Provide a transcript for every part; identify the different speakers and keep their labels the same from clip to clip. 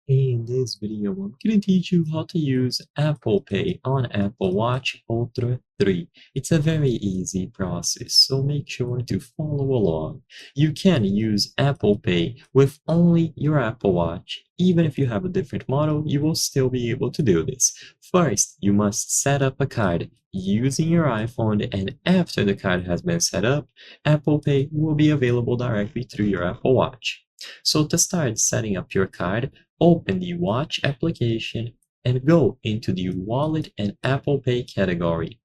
Speaker 1: In this video, I'm going to teach you how to use Apple Pay on Apple Watch Ultra 3. It's a very easy process, so make sure to follow along. You can use Apple Pay with only your Apple Watch. Even if you have a different model, you will still be able to do this. First, you must set up a card using your iPhone, and after the card has been set up, Apple Pay will be available directly through your Apple Watch. So to start setting up your card, open the Watch application and go into the Wallet and Apple Pay category.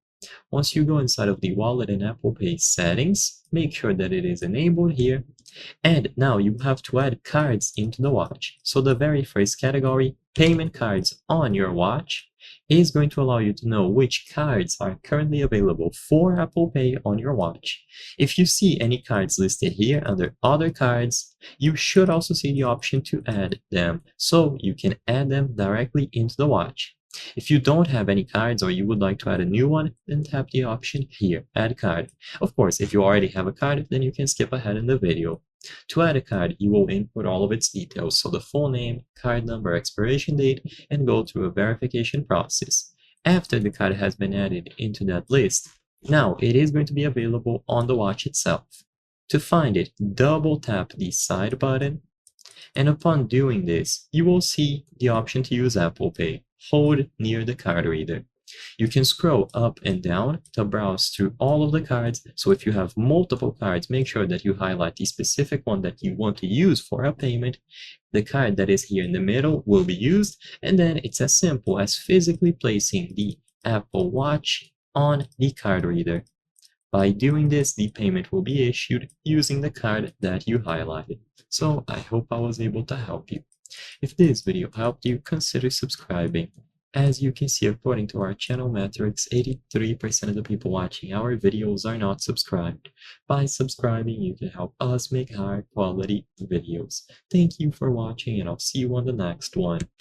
Speaker 1: Once you go inside of the Wallet and Apple Pay settings, make sure that it is enabled here. And now you have to add cards into the watch. So the very first category, payment cards on your watch, is going to allow you to know which cards are currently available for Apple Pay on your watch. If you see any cards listed here under other cards, you should also see the option to add them, so you can add them directly into the watch. If you don't have any cards or you would like to add a new one, then tap the option here, add card. Of course, if you already have a card, then you can skip ahead in the video. To add a card, you will input all of its details, so the full name, card number, expiration date, and go through a verification process. After the card has been added into that list, now it is going to be available on the watch itself. To find it, double tap the side button, and upon doing this, you will see the option to use Apple Pay. Hold near the card reader. You can scroll up and down to browse through all of the cards, so if you have multiple cards, make sure that you highlight the specific one that you want to use for a payment. The card that is here in the middle will be used, and then it's as simple as physically placing the Apple Watch on the card reader. By doing this, the payment will be issued using the card that you highlighted. So I hope I was able to help you. If this video helped you, consider subscribing. As you can see, according to our channel metrics, 83% of the people watching our videos are not subscribed. By subscribing, you can help us make higher quality videos. Thank you for watching, and I'll see you on the next one.